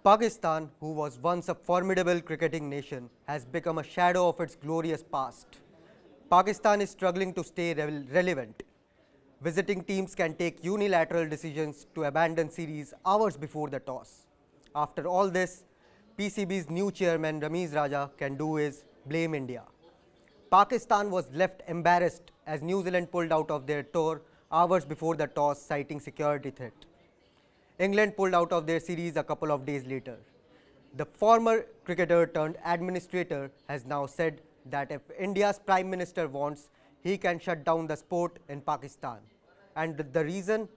Pakistan, who was once a formidable cricketing nation, has become a shadow of its glorious past. Pakistan is struggling to stay relevant. Visiting teams can take unilateral decisions to abandon series hours before the toss. After all this, PCB's new chairman Ramiz Raja can do is blame India. Pakistan was left embarrassed as New Zealand pulled out of their tour hours before the toss, citing security threat. England pulled out of their series a couple of days later. The former cricketer turned administrator has now said that if India's Prime Minister wants, he can shut down the sport in Pakistan. And the reason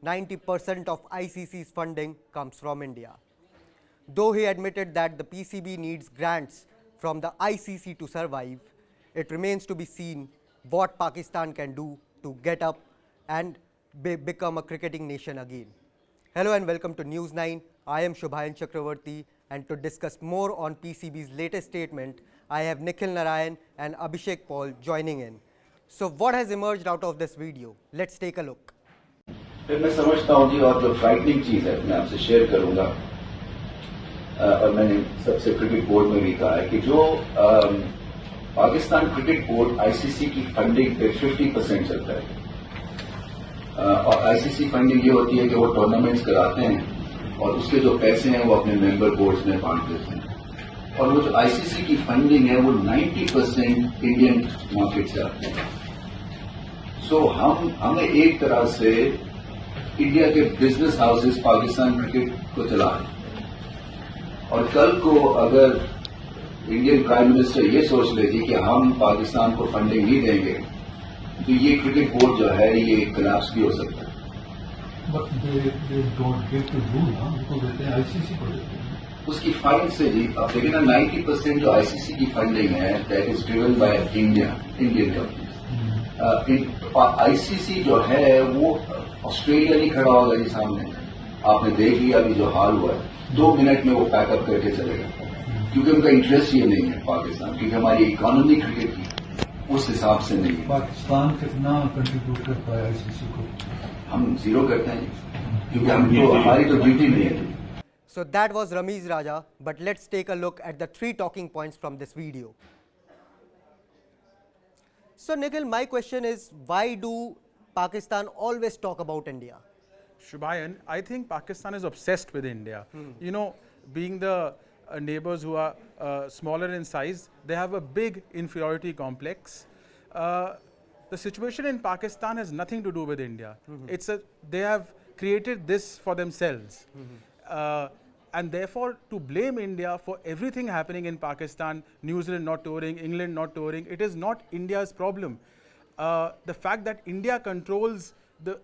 90% of ICC's funding comes from India. Though he admitted that the PCB needs grants from the ICC to survive, it remains to be seen what Pakistan can do to get up and become a cricketing nation again. Hello and welcome to News 9. I am Shubhayan Chakravarti, and to discuss more on PCB's latest statement, I have Nikhil Narayan and Abhishek Paul joining in. So what has emerged out of this video? Let's take a look. मैं समझता हूँ जी, और जो frightening चीज है मैं आपसे share करूंगा, और मैंने सबसे क्रिकेट बोर्ड में भी कहा है कि जो पाकिस्तान क्रिकेट बोर्ड आईसीसी की फंडिंग पे 50% चलता है, और आईसीसी फंडिंग ये होती है कि वो टूर्नामेंट्स कराते हैं और उसके जो पैसे हैं वो अपने मेंबर बोर्ड्स में बांट देते हैं, और वो जो आईसीसी की फंडिंग है वो 90% इंडियन मार्केट से आती है। सो हमें एक तरह से इंडिया के बिजनेस हाउसेस पाकिस्तान क्रिकेट को चला रहे हैं, और कल को अगर इंडियन प्राइम मिनिस्टर ये सोच लेगी कि हम पाकिस्तान को फंडिंग नहीं देंगे तो ये क्रिकेट बोर्ड जो है ये कोलैप्स भी हो सकता है। But they don't get to do now because they ICC को देते हैं। उसकी फंड से जी अब देखिए ना, 90% जो आईसीसी की फंडिंग है that is driven by Indian companies. ICC जो है वो ऑस्ट्रेलिया नहीं खड़ा होगा जी सामने। आपने देख लिया अभी जो हाल हुआ है, 2 मिनट में वो पैकअप करके चलेगा, क्योंकि उनका इंटरेस्ट ये नहीं है पाकिस्तान, क्योंकि हमारी इकोनॉमी क्रिकेट की उस हिसाब से नहीं है। पाकिस्तान कितना कंट्रीब्यूट करता है आईसीसी को? हम जीरो करते हैं, क्योंकि हमारी तो ड्यूटी नहीं है। So that was Ramiz Raja, but let's take a look at the 3 talking points from this video. So Nikhil, my question is, why do Pakistan always talk about India? Shubhayan, I think Pakistan is obsessed with India. You know, being the neighbors who are smaller in size, they have a big inferiority complex. The situation in Pakistan has nothing to do with India. They have created this for themselves. And therefore, to blame India for everything happening in Pakistan, New Zealand not touring, England not touring, it is not India's problem. The fact that India controls the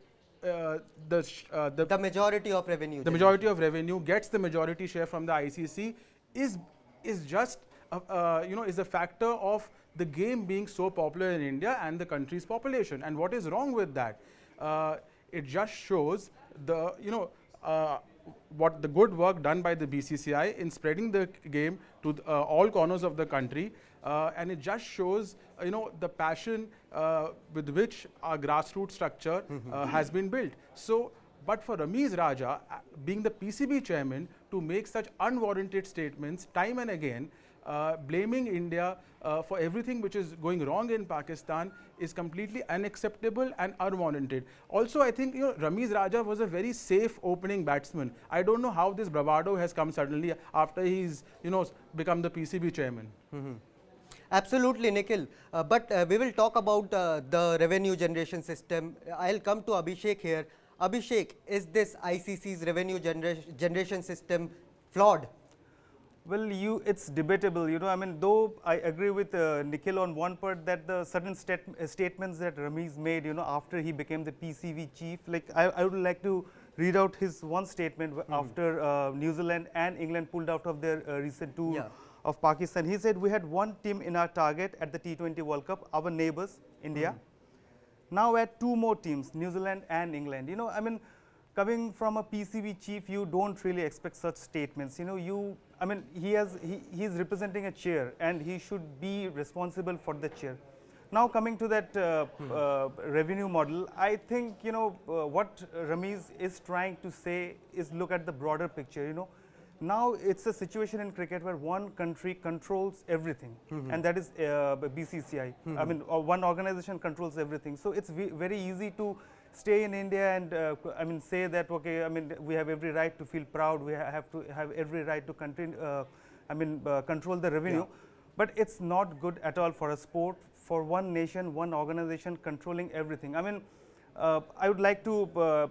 majority of revenue. The majority of revenue, gets the majority share from the ICC is just is a factor of the game being so popular in India and the country's population. And what is wrong with that? It just shows what the good work done by the BCCI in spreading the game to all corners of the country, and it just shows the passion with which our grassroots structure has been built. So, but for Ramiz Raja, being the PCB chairman, to make such unwarranted statements time and again, blaming India for everything which is going wrong in Pakistan is completely unacceptable and unwarranted. Also, I think Ramiz Raja was a very safe opening batsman. I don't know how this bravado has come suddenly after he's become the PCB chairman. Absolutely, Nikhil. But we will talk about the revenue generation system. I'll come to Abhishek here. Abhishek, is this ICC's revenue generation system flawed? Well, it's debatable, I mean, though I agree with Nikhil on one part that the certain statements that Ramiz made, after he became the PCB chief, like I would like to read out his one statement after New Zealand and England pulled out of their recent tour of Pakistan. He said, we had one team in our target at the T20 World Cup, our neighbors, India. Now we had 2 more teams, New Zealand and England. I mean, coming from a PCB chief, you don't really expect such statements. I mean, he's representing a chair and he should be responsible for the chair. Now coming to that revenue model, I think what Ramiz is trying to say is look at the broader picture. Now it's a situation in cricket where one country controls everything, and that is BCCI. I mean, one organization controls everything. So it's very easy to stay in India and I mean say that okay, I mean we have every right to feel proud. We have to have every right to continue. I mean control the revenue, but it's not good at all for a sport, for one nation, one organization controlling everything. I mean, I would like to.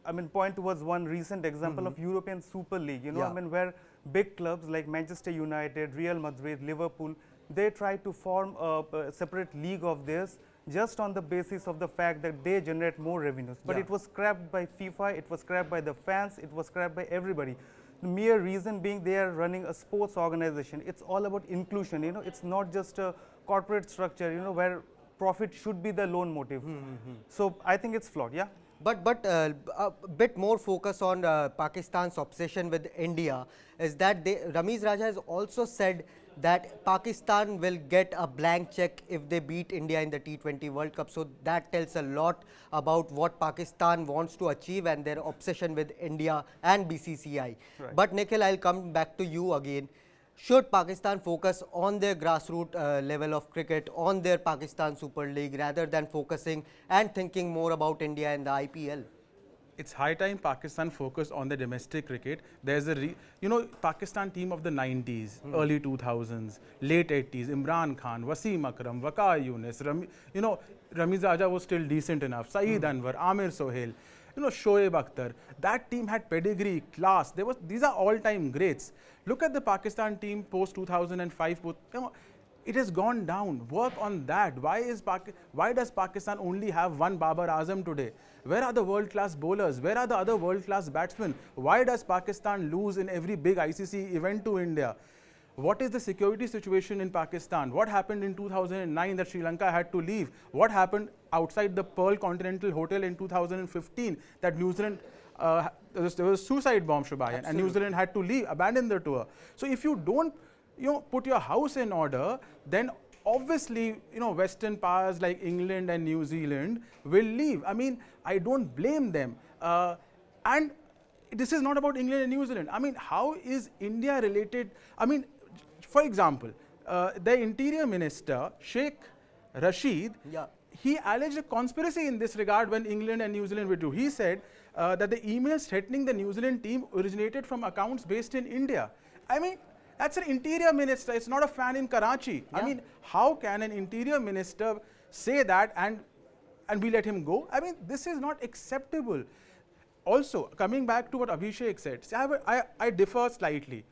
I mean, point towards one recent example of European Super League, you know, I mean, where big clubs like Manchester United, Real Madrid, Liverpool, they try to form a separate league of theirs just on the basis of the fact that they generate more revenues. But it was scrapped by FIFA, it was scrapped by the fans, it was scrapped by everybody. The mere reason being they are running a sports organization. It's all about inclusion, you know, it's not just a corporate structure, you know, where profit should be the lone motive. So I think it's flawed, yeah. But a bit more focus on Pakistan's obsession with India is that Ramiz Raja has also said that Pakistan will get a blank check if they beat India in the T20 World Cup. So that tells a lot about what Pakistan wants to achieve and their obsession with India and BCCI. Right. But Nikhil, I'll come back to you again. Should Pakistan focus on their grassroots level of cricket, on their Pakistan Super League, rather than focusing and thinking more about India and the IPL? It's high time Pakistan focused on the domestic cricket. There's a, Pakistan team of the 90s, early 2000s, late 80s, Imran Khan, Wasim Akram, Waqar Younis, Ramiz Raja was still decent enough, Saeed Anwar, Amir Sohail, Shoaib Akhtar. That team had pedigree, class. These are all-time greats. Look at the Pakistan team post 2005. It has gone down. Work on that. Why does Pakistan only have one Babar Azam today? Where are the world-class bowlers? Where are the other world-class batsmen? Why does Pakistan lose in every big ICC event to India? What is the security situation in Pakistan? What happened in 2009 that Sri Lanka had to leave? What happened outside the Pearl Continental Hotel in 2015 that New Zealand, there was a suicide bomb, Shubhayan, and New Zealand had to leave, abandon the tour. So if you don't put your house in order, then obviously, Western powers like England and New Zealand will leave. I mean, I don't blame them. And this is not about England and New Zealand. I mean, how is India related? I mean, for example, the Interior Minister, Sheikh Rashid, he alleged a conspiracy in this regard when England and New Zealand withdrew. He said that the emails threatening the New Zealand team originated from accounts based in India. I mean, that's an Interior Minister. It's not a fan in Karachi. I mean, how can an Interior Minister say that and we let him go? I mean, this is not acceptable. Also, coming back to what Abhishek said, see, I differ slightly.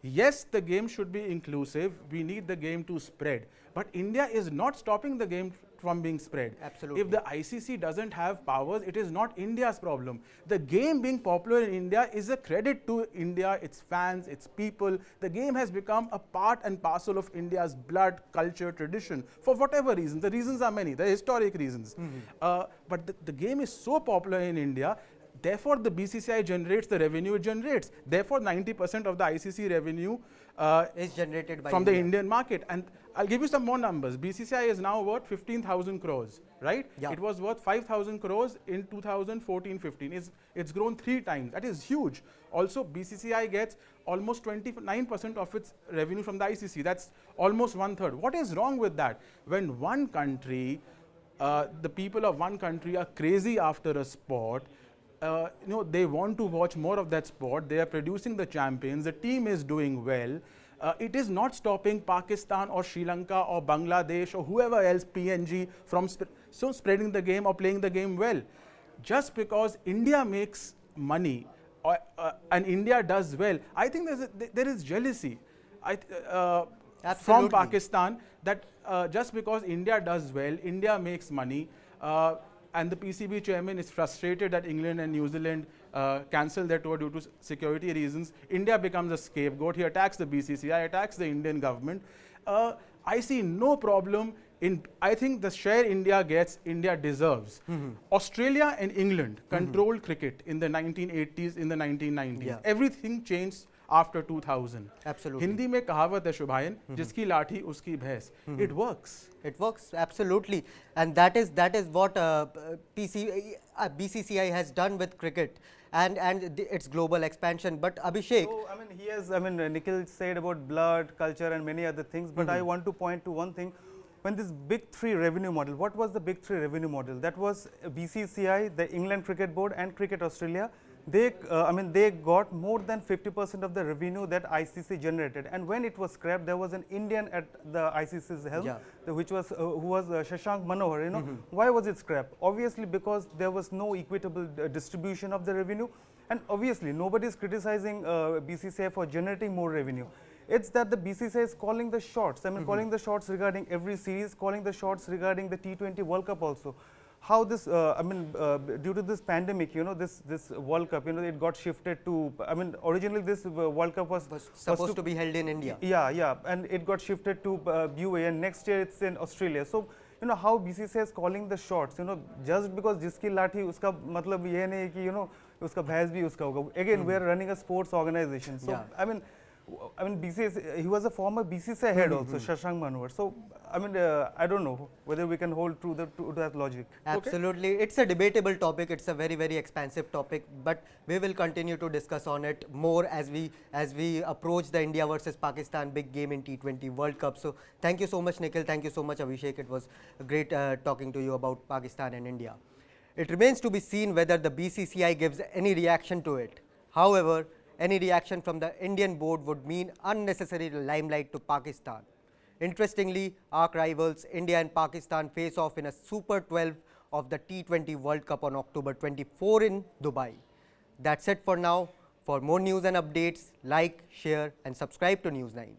Yes, the game should be inclusive. We need the game to spread. But India is not stopping the game from being spread. Absolutely. If the ICC doesn't have powers, it is not India's problem. The game being popular in India is a credit to India, its fans, its people. The game has become a part and parcel of India's blood, culture, tradition, for whatever reasons. The reasons are many, the historic reasons. But the game is so popular in India. Therefore, the BCCI generates the revenue it generates. Therefore, 90% of the ICC revenue is generated by from India. the Indian market. And I'll give you some more numbers. BCCI is now worth 15,000 crores, right? Yeah. It was worth 5,000 crores in 2014-15. It's grown 3 times. That is huge. Also, BCCI gets almost 29% of its revenue from the ICC. That's almost 1/3. What is wrong with that? When one country, the people of one country are crazy after a sport, they want to watch more of that sport. They are producing the champions. The team is doing well. It is not stopping Pakistan or Sri Lanka or Bangladesh or whoever else, PNG, from spreading the game or playing the game well. Just because India makes money and India does well, I think there is jealousy from Pakistan that just because India does well, India makes money, and the PCB chairman is frustrated that England and New Zealand cancel their tour due to security reasons. India becomes a scapegoat. He attacks the BCCI, attacks the Indian government. I see no problem I think the share India gets, India deserves. Australia and England controlled cricket in the 1980s, in the 1990s. Yeah. Everything changed after 2000. Absolutely. Hindi में कहावत है शुभायन, जिसकी लाठी उसकी भैंस. It works. It works, absolutely. And that is what BCCI has done with cricket. and its global expansion. But Abhishek, So, I mean, he has, I mean, Nikhil said about blood, culture, and many other things, but I want to point to one thing. When this big three revenue model, what was the big three revenue model? That was BCCI, the England Cricket Board, and Cricket Australia. They, I mean, they got more than 50% of the revenue that ICC generated. And when it was scrapped, there was an Indian at the ICC's helm, Yeah. which was who was Shashank Manohar. You know, why was it scrapped? Obviously, because there was no equitable distribution of the revenue, and obviously nobody is criticizing BCCI for generating more revenue. It's that the BCCI is calling the shots. I mean, calling the shots regarding every series, calling the shots regarding the T20 World Cup also. How this, I mean, due to this pandemic, you know, this World Cup, you know, it got shifted to, I mean, originally this World Cup was supposed to be held in India. Yeah, yeah, and it got shifted to UAE, and next year it's in Australia. So, you know, how BCCI is calling the shots, you know, just because जिसकी लाठी उसका मतलब ये नहीं कि, you know, उसका भैंस भी उसका होगा. Again, we are running a sports organization. So, Yeah. I mean, BCCI, he was a former BCCI head also, Shashank Manohar. So, I mean, I don't know whether we can hold true to that logic. Absolutely. It's a debatable topic. It's a very, very expansive topic, but we will continue to discuss on it more as we approach the India versus Pakistan big game in T20 World Cup. So thank you so much, Nikhil. Thank you so much, Abhishek. It was great talking to you about Pakistan and India. It remains to be seen whether the BCCI gives any reaction to it. However, any reaction from the Indian board would mean unnecessary limelight to Pakistan. Interestingly, arch rivals India and Pakistan face off in a Super 12 of the T20 World Cup on October 24 in Dubai. That's it for now. For more news and updates, like, share and subscribe to News 9.